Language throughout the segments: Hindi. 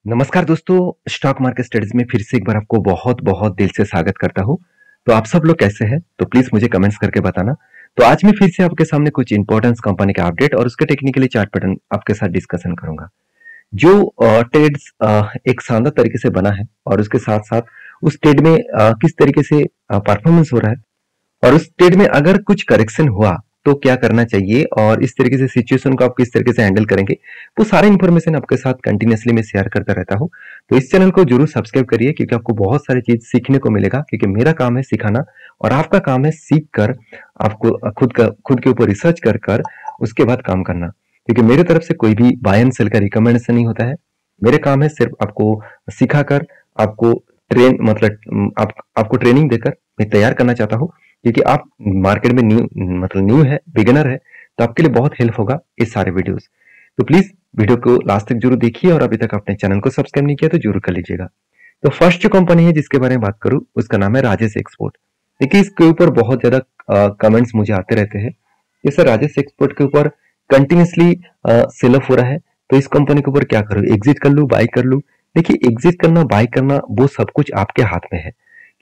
नमस्कार दोस्तों, स्टॉक मार्केट स्टडीज में फिर से एक बार आपको बहुत बहुत दिल से स्वागत करता हूं। तो आप सब लोग कैसे हैं? तो प्लीज मुझे कमेंट्स करके बताना। तो आज मैं फिर से आपके सामने कुछ इंपॉर्टेंस कंपनी का अपडेट और उसके टेक्निकली चार्ट पैटर्न आपके साथ डिस्कशन करूंगा। जो ट्रेड्स एक शानदार तरीके से बना है और उसके साथ साथ उस ट्रेड में किस तरीके से परफॉर्मेंस हो रहा है और उस ट्रेड में अगर कुछ करेक्शन हुआ तो क्या करना चाहिए और इस तरीके से सिचुएशन को आप किस तरीके से हैंडल करेंगे, वो सारे इन्फॉर्मेशन आपके साथ कंटिन्यूअसली मैं शेयर करता रहता हूँ। तो इस चैनल को जरूर सब्सक्राइब करिए क्योंकि आपको बहुत सारी चीज सीखने को मिलेगा, क्योंकि मेरा काम है सिखाना और आपका काम है सीख कर आपको खुद के ऊपर रिसर्च कर कर उसके बाद काम करना। क्योंकि मेरे तरफ से कोई भी बाय एंड सेल का रिकमेंडेशन नहीं होता है। मेरे काम है सिर्फ आपको सिखाकर आपको आपको ट्रेनिंग देकर मैं तैयार करना चाहता हूँ। क्योंकि आप मार्केट में न्यू है, बिगिनर है, तो आपके लिए बहुत हेल्प होगा इस सारे वीडियोस। तो प्लीज वीडियो को लास्ट तक जरूर देखिए और अभी तक अपने चैनल को सब्सक्राइब नहीं किया तो जरूर कर लीजिएगा। तो फर्स्ट जो कंपनी है जिसके बारे में बात करूं उसका नाम है राजेश एक्सपोर्ट। देखिए इसके ऊपर बहुत ज्यादा कमेंट्स मुझे आते रहते हैं कि सर राजेश एक्सपोर्ट के ऊपर कंटिन्यूसली सेल ऑफ हो रहा है, तो इस कंपनी के ऊपर क्या करूं, एग्जिट कर लूं, बाय कर लूं? देखिए एग्जिट करना, बाय करना वो सब कुछ आपके हाथ में है।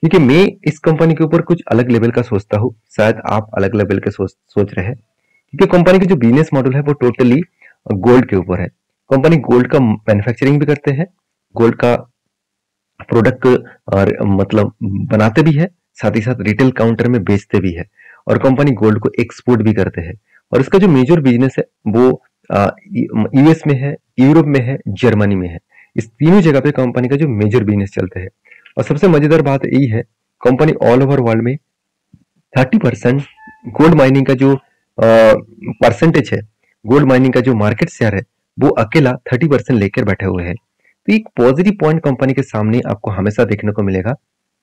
क्योंकि मैं इस कंपनी के ऊपर कुछ अलग लेवल का सोचता हूँ, शायद आप अलग लेवल के सोच रहे हैं। क्योंकि कंपनी का जो बिजनेस मॉडल है वो टोटली गोल्ड के ऊपर है। कंपनी गोल्ड का मैन्युफैक्चरिंग भी करते हैं, गोल्ड का प्रोडक्ट और बनाते भी है, साथ ही साथ रिटेल काउंटर में बेचते भी है और कंपनी गोल्ड को एक्सपोर्ट भी करते हैं। और इसका जो मेजर बिजनेस है वो यूएस में है, यूरोप में है, जर्मनी में है। इस तीनों जगह पे कंपनी का जो मेजर बिजनेस चलते हैं। और सबसे मजेदार बात यही है, कंपनी ऑल ओवर वर्ल्ड में 30% गोल्ड माइनिंग का जो परसेंटेज है, गोल्ड माइनिंग का जो मार्केट शेयर है, वो अकेला 30% लेकर बैठे हुए हैं। तो एक पॉजिटिव पॉइंट कंपनी के सामने आपको हमेशा देखने को मिलेगा।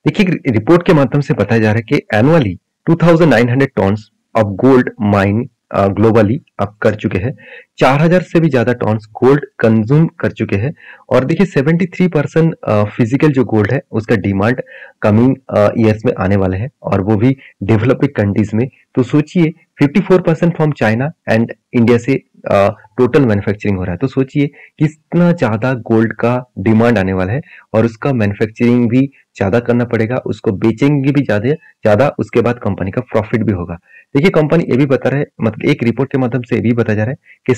देखिए रिपोर्ट के माध्यम से बताया जा रहा है कि annually 2900 tons of gold mine globally अब कर चुके हैं। 4000 से भी ज्यादा टन्स गोल्ड कंज्यूम कर चुके हैं। और देखिए 73% फिजिकल जो गोल्ड है उसका डिमांड कमिंग ईयर्स में आने वाला है और वो भी डेवलपिंग कंट्रीज में। तो सोचिए 54% फ्रॉम चाइना एंड इंडिया से टोटल मैन्युफैक्चरिंग हो रहा है। तो सोचिए कितना ज्यादा गोल्ड का डिमांड आने वाला है और उसका मैन्युफैक्चरिंग भी ज्यादा करना पड़ेगा, उसको बेचेंगे भी ज्यादा ज्यादा, उसके बाद कंपनी का प्रॉफिट भी होगा। देखिए कंपनी ये भी बता रहा है, मतलब एक रिपोर्ट के माध्यम से ये भी बताया जा रहा है कि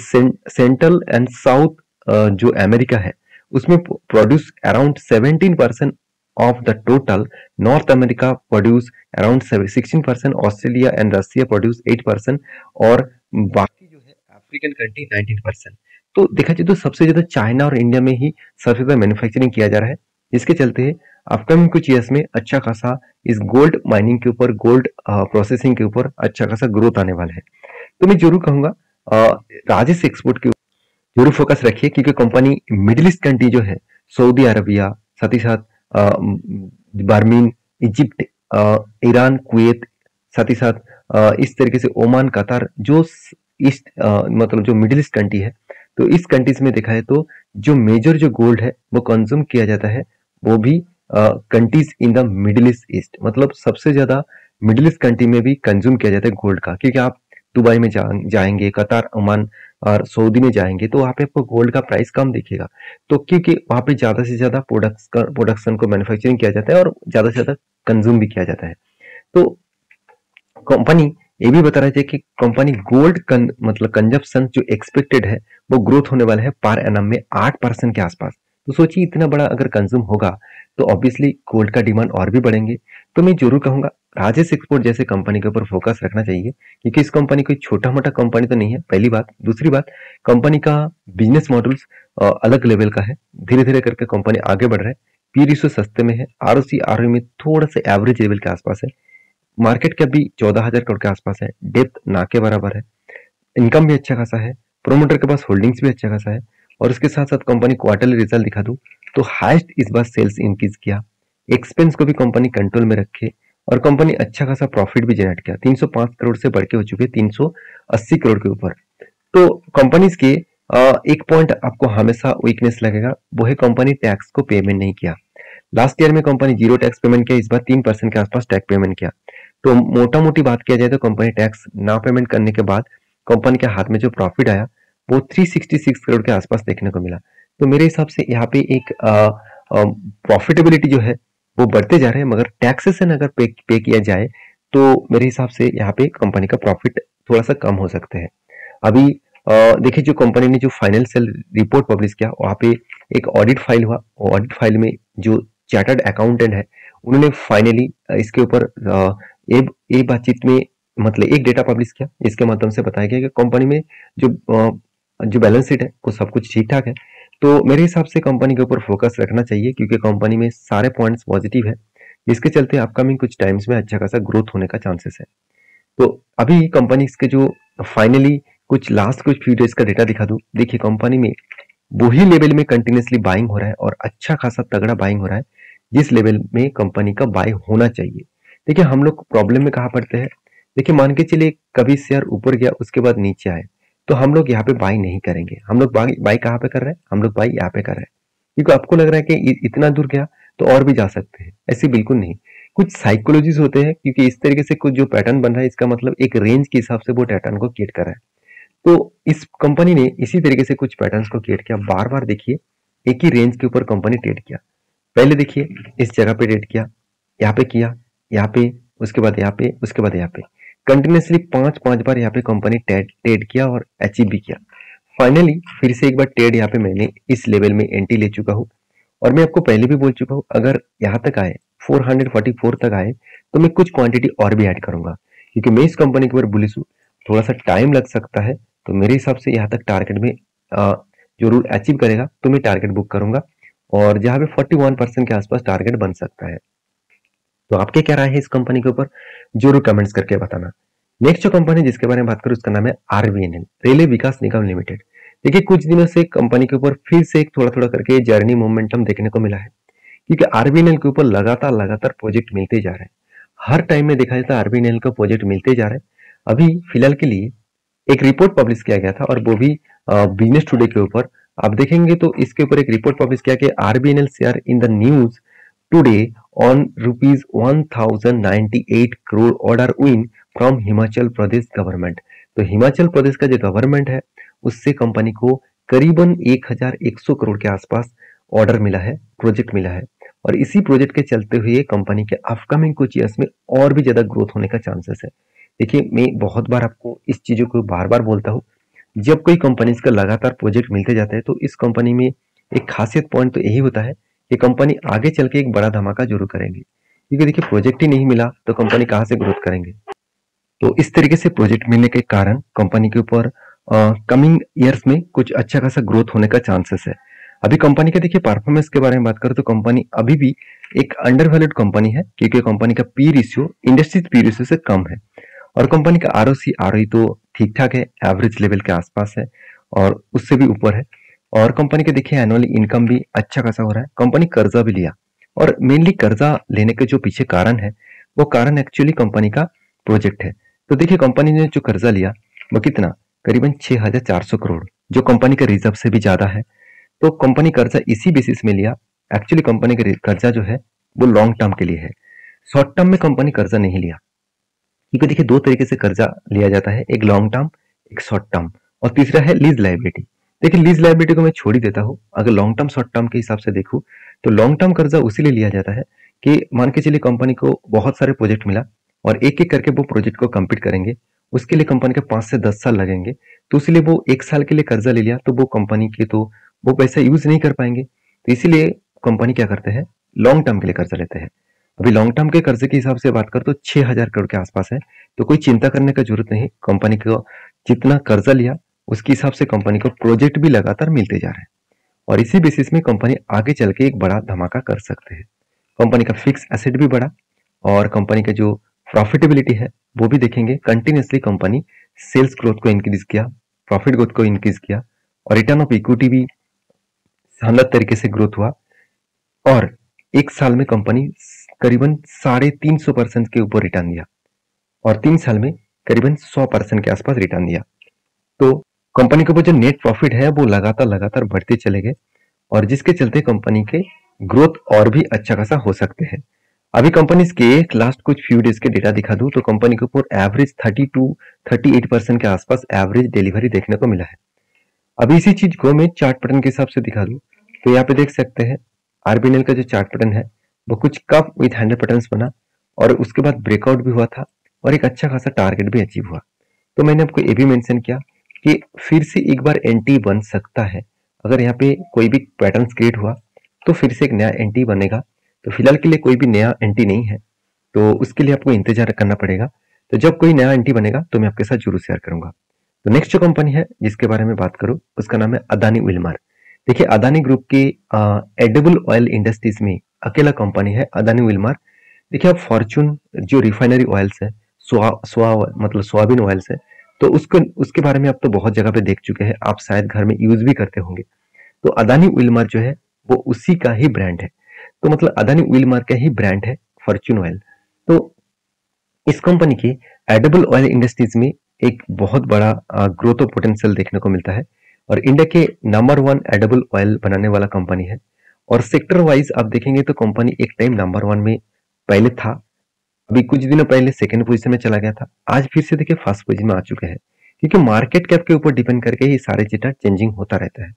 सेंट्रल एंड साउथ जो अमेरिका है उसमें produce around 17% of the total, north America produce around 16%, Australia and Russia produce 8% और बाकी जो है अफ्रीकन कंट्री 19%। तो देखा जाए तो सबसे ज्यादा चाइना और इंडिया में ही सबसे ज्यादा मैन्युफैक्चरिंग किया जा रहा है, जिसके चलते अपकमिंग कुछ ईयर्स में अच्छा खासा इस गोल्ड माइनिंग के ऊपर, गोल्ड प्रोसेसिंग के ऊपर अच्छा खासा ग्रोथ आने वाला है। तो मैं जरूर कहूंगा राजेश एक्सपोर्ट के जरूर फोकस रखिए, क्योंकि कंपनी मिडिल ईस्ट कंट्री जो है, सऊदी अरबिया, साथ ही साथ बर्मीन, इजिप्ट, ईरान, कुवैत, साथ ही साथ इस तरीके से ओमान, कतार, जो ईस्ट जो मिडिल ईस्ट कंट्री है, तो इस कंट्रीज में देखा है तो जो मेजर जो गोल्ड है वो कंज्यूम किया जाता है, वो भी countries in the middle east, मतलब सबसे ज्यादा मिडिल ईस्ट कंट्री में भी कंज्यूम किया जाता है गोल्ड का। क्योंकि आप दुबई में जाएंगे, कतार, ओमान और सऊदी में जाएंगे तो वहां पे आपको गोल्ड का प्राइस कम दिखेगा। तो क्योंकि वहां पे ज्यादा से ज्यादा प्रोडक्शन को मैन्युफैक्चरिंग किया जाता है और ज्यादा से ज्यादा कंज्यूम भी किया जाता है। तो कंपनी ये भी बता रहे थे कि कंपनी गोल्ड कंजप्शन जो एक्सपेक्टेड है वो ग्रोथ होने वाला है पर एनम में 8% के आसपास। तो सोचिए इतना बड़ा अगर कंज्यूम होगा तो ऑब्वियसली गोल्ड का डिमांड और भी बढ़ेंगे। तो मैं जरूर कहूंगा राजेश एक्सपोर्ट जैसे कंपनी के ऊपर फोकस रखना चाहिए, क्योंकि इस कंपनी कोई छोटा मोटा कंपनी तो नहीं है, पहली बात। दूसरी बात, कंपनी का बिजनेस मॉडल्स अलग लेवल का है, धीरे धीरे करके कंपनी आगे बढ़ रहा है। पी रेशियो सस्ते में है, आरओसी आरओई में थोड़ा सा एवरेज लेवल के आसपास है, मार्केट कैप भी 14,000 करोड़ के आसपास है, डेप्थ ना के बराबर है, इनकम भी अच्छा खासा है, प्रोमोटर के पास होल्डिंग्स भी अच्छा खासा है। और उसके साथ साथ कंपनी क्वार्टरली रिजल्ट दिखा दूं तो हाईएस्ट इस बार सेल्स इंक्रीज किया, एक्सपेंस को भी कंपनी कंट्रोल में रखे और कंपनी अच्छा खासा प्रॉफिट भी जनरेट किया। 305 करोड़ से बढ़ के हो चुके 380 करोड़ के ऊपर। तो कंपनीज के एक पॉइंट आपको हमेशा वीकनेस लगेगा, वो है कंपनी टैक्स को पेमेंट नहीं किया। लास्ट ईयर में कंपनी 0 टैक्स पेमेंट किया, इस बार 3% के आसपास टैक्स पेमेंट किया। तो मोटा मोटी बात किया जाए तो कंपनी टैक्स ना पेमेंट करने के बाद कंपनी के हाथ में जो प्रॉफिट आया वो 366 करोड़ के आसपास देखने को मिला। तो मेरे हिसाब से यहाँ पे एक प्रॉफिटेबिलिटी जो है वो बढ़ते जा रहे हैं, मगर टैक्सेशन अगर पे किया जाए तो मेरे हिसाब से यहाँ पे कंपनी का प्रॉफिट थोड़ा सा कम हो सकते हैं। अभी देखिए, जो कंपनी ने जो फाइनेंशियल रिपोर्ट पब्लिश किया वहाँ पे एक ऑडिट फाइल हुआ। ऑडिट फाइल में जो चार्टर्ड अकाउंटेंट है उन्होंने फाइनली इसके ऊपर ये बातचीत में मतलब एक डेटा पब्लिश किया, जिसके माध्यम से बताया गया कि कंपनी में जो जो बैलेंस शीट है वो सब कुछ ठीक ठाक है। तो मेरे हिसाब से कंपनी के ऊपर फोकस रखना चाहिए, क्योंकि कंपनी में सारे पॉइंट्स पॉजिटिव है, जिसके चलते अपकमिंग कुछ टाइम्स में अच्छा खासा ग्रोथ होने का चांसेस है। तो अभी कंपनी के जो फाइनली कुछ लास्ट कुछ फ्यू डेज का डेटा दिखा दूं, देखिए कंपनी में वही लेवल में कंटिन्यूसली बाइंग हो रहा है और अच्छा खासा तगड़ा बाइंग हो रहा है, जिस लेवल में कंपनी का बाय होना चाहिए। देखिए हम लोग प्रॉब्लम में कहाँ पड़ते हैं, देखिए मान के चलिए कभी शेयर ऊपर गया उसके बाद नीचे आए तो हम लोग यहाँ पे बाई नहीं करेंगे। हम लोग बाई कहाँ पे कर रहे हैं, हम लोग बाई यहाँ पे कर रहे हैं, क्योंकि आपको लग रहा है कि इतना दूर गया तो और भी जा सकते हैं। ऐसे बिल्कुल नहीं, कुछ साइकोलॉजीज होते हैं, क्योंकि इस तरीके से कुछ जो पैटर्न बन रहा है इसका मतलब एक रेंज के हिसाब से वो पैटर्न को क्रिएट कर रहा है। तो इस कंपनी ने इसी तरीके से कुछ पैटर्न्स को क्रिएट किया। बार बार देखिए एक ही रेंज के ऊपर कंपनी ट्रेड किया। पहले देखिए इस जगह पे ट्रेड किया, यहाँ पे किया, यहाँ पे, उसके बाद यहाँ पे, उसके बाद यहाँ पे, कंटिन्यूसली पांच बार यहाँ पे कंपनी ट्रेड किया और अचीव भी किया। फाइनली फिर से एक बार ट्रेड यहाँ पे मैंने इस लेवल में एंट्री ले चुका हूँ। और मैं आपको पहले भी बोल चुका हूँ, अगर यहाँ तक आए 444 तक आए तो मैं कुछ क्वांटिटी और भी ऐड करूंगा, क्योंकि मैं इस कंपनी के ऊपर बुलिश हूँ। थोड़ा सा टाइम लग सकता है, तो मेरे हिसाब से यहाँ तक टारगेट में जरूर अचीव करेगा तो मैं टारगेट बुक करूंगा, और जहाँ पे 41% के आसपास टारगेट बन सकता है। तो आपके क्या राय है इस कंपनी के ऊपर, जरूर कमेंट्स करके बताना। नेक्स्ट जो कंपनी जिसके बारे में बात करूं उसका नाम है आरवीएनएल, रेलवे विकास निगम लिमिटेड। देखिए कुछ दिनों से कंपनी के ऊपर फिर से एक थोड़ा थोड़ा करके जर्नी मोमेंटम देखने को मिला है, क्योंकि आरवीएनएल के ऊपर लगातार प्रोजेक्ट मिलते जा रहे हैं। हर टाइम में देखा जाता है आरवीएनएल का प्रोजेक्ट मिलते जा रहे हैं। अभी फिलहाल के लिए एक रिपोर्ट पब्लिश किया गया था, और वो भी बिजनेस टुडे के ऊपर। आप देखेंगे तो इसके ऊपर एक रिपोर्ट पब्लिश किया कि RBNL share in the news today on rupees 1098 crore order win from Himachal Pradesh government. तो हिमाचल प्रदेश का जो गवर्नमेंट है उससे कंपनी को करीबन 1100 करोड़ के आसपास ऑर्डर मिला है, प्रोजेक्ट मिला है। और इसी प्रोजेक्ट के चलते हुए कंपनी के अपकमिंग कुछ ईयर्स में और भी ज्यादा ग्रोथ होने का चांसेस है। देखिए मैं बहुत बार आपको इस चीजों को बार बार बोलता हूँ, जब कोई कंपनी का लगातार प्रोजेक्ट मिलते जाते हैं तो इस कंपनी में एक खासियत पॉइंट तो यही होता है कि कंपनी आगे चल के एक बड़ा धमाका जरूर करेंगे, क्योंकि देखिए प्रोजेक्ट ही नहीं मिला तो कंपनी कहाँ से ग्रोथ करेंगे। तो इस तरीके से प्रोजेक्ट मिलने के कारण कंपनी के ऊपर कमिंग ईयर्स में कुछ अच्छा खासा ग्रोथ होने का चांसेस है। अभी कंपनी का देखिए परफॉर्मेंस के बारे में बात करें तो कंपनी अभी भी एक अंडर वैल्यूड कंपनी है, क्योंकि कंपनी का P ratio industry P ratio से कम है, और कंपनी का आरओसी आरओई तो ठीक ठाक है, एवरेज लेवल के आसपास है और उससे भी ऊपर है। और कंपनी के देखिए एनुअली इनकम भी अच्छा खासा हो रहा है। कंपनी कर्जा भी लिया, और मेनली कर्जा लेने के जो पीछे कारण है वो कारण एक्चुअली कंपनी का प्रोजेक्ट है। तो देखिए कंपनी ने जो कर्जा लिया वो कितना, करीबन 6400 करोड़, जो कंपनी का रिजर्व से भी ज्यादा है। तो कंपनी कर्जा इसी बेसिस में लिया। एक्चुअली कंपनी का कर्जा जो है वो लॉन्ग टर्म के लिए है, शॉर्ट टर्म में कंपनी कर्जा नहीं लिया। क्योंकि देखिए दो तरीके से कर्जा लिया जाता है, एक लॉन्ग टर्म, एक शॉर्ट टर्म, और तीसरा है लीज लायबिलिटी। देखिए लीज लायबिलिटी को मैं छोड़ ही देता हूँ। अगर लॉन्ग टर्म शॉर्ट टर्म के हिसाब से देखूँ तो लॉन्ग टर्म कर्जा उसी लिए लिया जाता है कि मान के चलिए कंपनी को बहुत सारे प्रोजेक्ट मिला और एक एक करके वो प्रोजेक्ट को कंप्लीट करेंगे, उसके लिए कंपनी के 5 से 10 साल लगेंगे। तो इसलिए वो एक साल के लिए कर्जा ले लिया तो वो कंपनी के तो वो पैसा यूज नहीं कर पाएंगे, तो इसीलिए कंपनी क्या करते हैं, लॉन्ग टर्म के लिए कर्जा लेते हैं। अभी लॉन्ग टर्म के कर्जे के हिसाब से बात करें तो 6000 करोड़ के आसपास है। तो कोई चिंता करने का जरूरत नहीं, कंपनी को जितना कर्जा लिया उसके हिसाब से कंपनी को प्रोजेक्ट भी लगातार मिलते जा रहे हैं, और इसी बेसिस में कंपनी आगे चल के एक बड़ा धमाका कर सकते हैं। कंपनी का फिक्स एसेट भी बढ़ा, और कंपनी का जो प्रॉफिटेबिलिटी है वो भी देखेंगे। कंटिन्यूसली कंपनी सेल्स ग्रोथ को इंक्रीज किया, प्रॉफिट ग्रोथ को इंक्रीज किया, और रिटर्न ऑफ इक्विटी भी शानदार तरीके से ग्रोथ हुआ। और एक साल में कंपनी करीबन 350% के ऊपर रिटर्न दिया, और 3 साल में करीबन 100% के आसपास रिटर्न दिया। तो कंपनी के ऊपर जो नेट प्रॉफिट है वो लगातार बढ़ते चले गए, और जिसके चलते कंपनी के ग्रोथ और भी अच्छा खासा हो सकते हैं। अभी कंपनी के लास्ट कुछ फ्यू डेज के डेटा दिखा दूं तो कंपनी के ऊपर एवरेज 30 to 38% के आसपास एवरेज डिलीवरी देखने को मिला है। अब इसी चीज को मैं चार्ट पैटर्न के हिसाब से दिखा दूं तो यहाँ पे देख सकते हैं आरबीएनएल का जो चार्ट पैटर्न है वो कुछ कप विथ हैंडल पैटर्न्स बना और उसके बाद ब्रेकआउट भी हुआ था और एक अच्छा खासा टारगेट भी अचीव हुआ। तो मैंने आपको ये भी मेंशन किया कि फिर से एक बार एंटी बन सकता है। अगर यहाँ पे कोई भी पैटर्न क्रिएट हुआ तो फिर से एक नया एंटी बनेगा। तो फिलहाल के लिए कोई भी नया एंटी नहीं है, तो उसके लिए आपको इंतजार करना पड़ेगा। तो जब कोई नया एंटी बनेगा तो मैं आपके साथ जरूर शेयर करूंगा। तो नेक्स्ट जो कंपनी है जिसके बारे में बात करूं उसका नाम है अदानी विल्मर। देखिए अदानी ग्रुप के एडिबल ऑयल इंडस्ट्रीज में अकेला कंपनी है अदानी विल्मर। देखिए आप फॉर्चून जो रिफाइनरी ऑयल्स है मतलब सोयाबीन ऑयल्स है, तो उसके बारे में आप तो बहुत जगह पे देख चुके हैं, आप शायद घर में यूज भी करते होंगे। तो अदानी विल्मर जो है वो उसी का ही ब्रांड है। तो मतलब अदानी विल्मर का ही ब्रांड है फॉर्चून ऑयल। तो इस कंपनी की एडिबल ऑयल इंडस्ट्रीज में एक बहुत बड़ा ग्रोथ ऑफ पोटेंशियल देखने को मिलता है और इंडिया के नंबर 1 एडिबल ऑयल बनाने वाला कंपनी है। और सेक्टर वाइज आप देखेंगे तो कंपनी एक टाइम नंबर 1 में पहले था, अभी कुछ दिनों पहले सेकंड पोजीशन में चला गया था, आज फिर से देखिए फर्स्ट पोजीशन में आ चुके हैं। क्योंकि मार्केट कैप के ऊपर डिपेंड करके ये सारे डेटा चेंजिंग होता रहता है।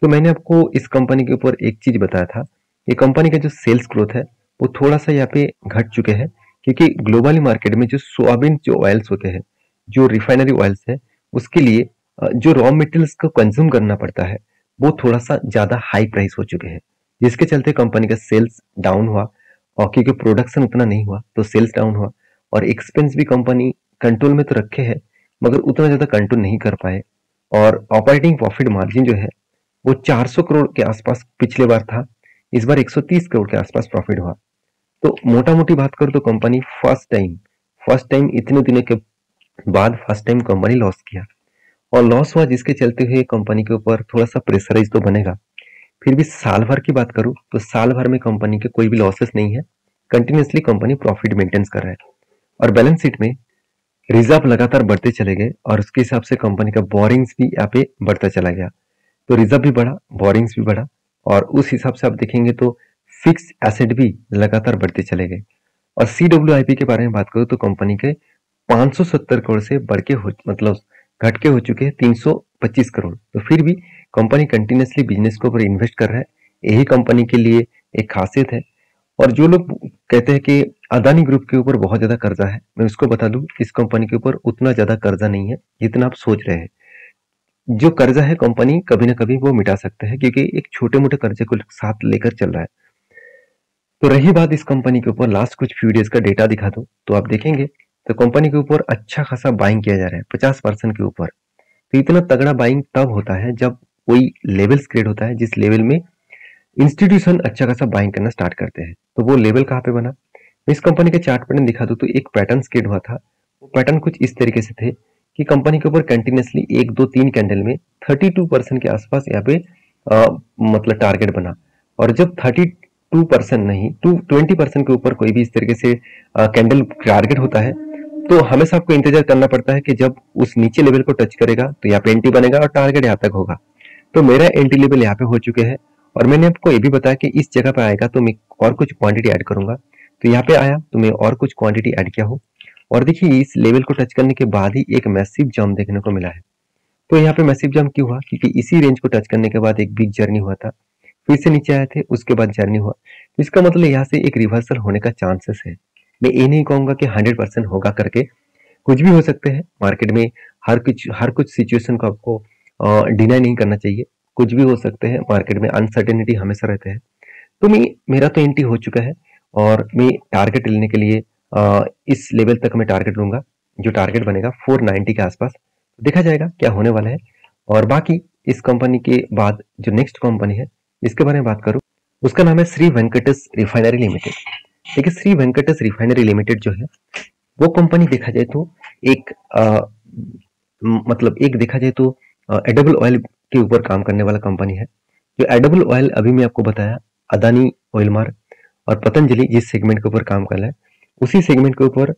तो मैंने आपको इस कंपनी के ऊपर एक चीज बताया था, ये कंपनी का जो सेल्स ग्रोथ है वो थोड़ा सा यहाँ पे घट चुके हैं क्योंकि ग्लोबली मार्केट में जो सोयाबीन जो ऑयल्स होते हैं, जो रिफाइनरी ऑयल्स है, उसके लिए जो रॉ मटेरियल्स को कंज्यूम करना पड़ता है वो थोड़ा सा ज्यादा हाई प्राइस हो चुके हैं, जिसके चलते कंपनी का सेल्स डाउन हुआ। और क्योंकि प्रोडक्शन उतना नहीं हुआ तो सेल्स डाउन हुआ और एक्सपेंस भी कंपनी कंट्रोल में तो रखे है मगर उतना ज्यादा कंट्रोल नहीं कर पाए। और ऑपरेटिंग प्रॉफिट मार्जिन जो है वो 400 करोड़ के आसपास पिछले बार था, इस बार 130 करोड़ के आसपास प्रॉफिट हुआ। तो मोटा मोटी बात करूं तो कंपनी फर्स्ट टाइम इतने दिनों के बाद फर्स्ट टाइम कंपनी लॉस किया और लॉस हुआ, जिसके चलते हुए कंपनी के ऊपर थोड़ा सा प्रेशराइज तो बनेगा। फिर भी साल भर की बात करूं तो साल भर में कंपनी के कोई भी लॉसेस नहीं है, कंटिन्यूसली कंपनी प्रॉफिट मेंटेन कर रहा है और बैलेंस शीट में रिजर्व लगातार बढ़ते चले गए और उसके हिसाब से कंपनी का बोरिंग्स भी यहाँ पे बढ़ता चला गया। तो रिजर्व भी बढ़ा, बोरिंग्स भी बढ़ा और उस हिसाब से आप देखेंगे तो फिक्स एसेट भी लगातार बढ़ते चले गए। और CWIP के बारे में बात करूं तो कंपनी के 570 करोड़ से बढ़ के मतलब घट के हो चुके हैं 325 करोड़। तो फिर भी कंपनी कंटिन्यूसली बिजनेस के ऊपर इन्वेस्ट कर रहा है, यही कंपनी के लिए एक खासियत है। और जो लोग कहते हैं कि अदानी ग्रुप के ऊपर बहुत ज्यादा कर्जा है, मैं उसको बता दूं इस कंपनी के ऊपर उतना ज्यादा कर्जा नहीं है जितना आप सोच रहे हैं। जो कर्जा है कंपनी कभी ना कभी वो मिटा सकते हैं क्योंकि एक छोटे मोटे कर्जे को साथ लेकर चल रहा है। तो रही बात इस कंपनी के ऊपर लास्ट कुछ फ्यू डेज का डेटा दिखा दूं तो आप देखेंगे तो कंपनी के ऊपर अच्छा खासा बाइंग किया जा रहा है 50% के ऊपर। तो इतना तगड़ा बाइंग तब होता है जब कोई लेवल्स क्रिएट होता है जिस लेवल में इंस्टीट्यूशन अच्छा खासा बाइंग करना स्टार्ट करते हैं। तो वो लेवल कहाँ पे बना, मैं इस कंपनी के चार्ट पैटर्न दिखा दूं तो एक पैटर्न क्रिएट हुआ था। वो पैटर्न कुछ इस तरीके से थे कि कंपनी के ऊपर कंटिन्यूसली 1 2 3 कैंडल में 32% के आसपास यहाँ पे मतलब टारगेट बना। और जब 32% नहीं 20% के ऊपर कोई भी इस तरीके से कैंडल टारगेट होता है तो हमेशा आपको इंतजार करना पड़ता है कि जब उस नीचे लेवल को टच करेगा तो यहाँ पे एंटी बनेगा और टारगेट यहाँ तक होगा। तो मेरा एंटी लेवल यहाँ पे हो चुके हैं और मैंने आपको ये भी बताया कि इस जगह पे आएगा तो मैं और कुछ क्वांटिटी ऐड करूंगा। तो यहाँ पे आया तो मैं और कुछ क्वांटिटी ऐड किया हूँ और देखिए इस लेवल को टच करने के बाद ही एक मैसिव जंप देखने को मिला है। तो यहाँ पे मैसिव जंप क्यों हुआ, क्योंकि इसी रेंज को टच करने के बाद एक बिग जर्नी हुआ था, फिर से नीचे आए थे, उसके बाद जर्नी हुआ। तो इसका मतलब यहाँ से एक रिवर्सल होने का चांसेस है। मैं ये नहीं कहूंगा कि 100% होगा करके, कुछ भी हो सकते हैं मार्केट में। हर कुछ सिचुएशन को आपको डिनाई नहीं करना चाहिए, कुछ भी हो सकते हैं मार्केट में, अनसर्टेनिटी हमेशा रहते हैं। तो मेरा तो एंट्री हो चुका है और मैं टारगेट लेने के लिए इस लेवल तक मैं टारगेट लूंगा, जो टारगेट बनेगा 490 के आसपास। देखा जाएगा क्या होने वाला है। और बाकी इस कंपनी के बाद जो नेक्स्ट कंपनी है इसके बारे में बात करूं, उसका नाम है श्री वेंकटेश रिफाइनरी लिमिटेड। देखिए श्री वेंकटेश रिफाइनरी लिमिटेड जो है वो कंपनी देखा जाए तो एक मतलब एक देखा जाए तो एडिबल ऑयल के ऊपर काम करने वाला कंपनी है। जो एडिबल ऑयल अभी मैं आपको बताया अदानी ऑयल मार्क और पतंजलि जिस सेगमेंट के ऊपर काम कर रहा है उसी सेगमेंट के ऊपर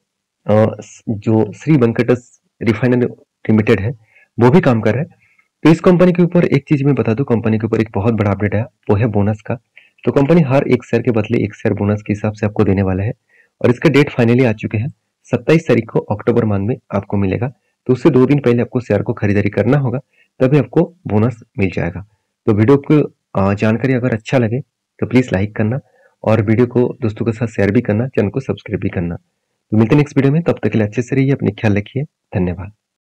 जो श्री वेंकटेश रिफाइनरी लिमिटेड है वो भी काम कर रहा है। तो इस कंपनी के ऊपर एक चीज मैं बता दूं, कंपनी के ऊपर एक बहुत बड़ा अपडेट है, वो है बोनस का। तो कंपनी हर एक शेयर के बदले एक शेयर बोनस के हिसाब से आपको देने वाला है और इसका डेट फाइनली आ चुके हैं 27 तारीख को अक्टूबर मंथ में आपको मिलेगा। तो उससे 2 दिन पहले आपको शेयर को खरीदारी करना होगा, तभी आपको बोनस मिल जाएगा। तो वीडियो को जानकारी अगर अच्छा लगे तो प्लीज़ लाइक करना और वीडियो को दोस्तों के साथ शेयर भी करना, चैनल को सब्सक्राइब भी करना। तो मिलते हैं नेक्स्ट वीडियो में, तब तक के लिए अच्छे से रहिए, अपनी ख्याल रखिए। धन्यवाद।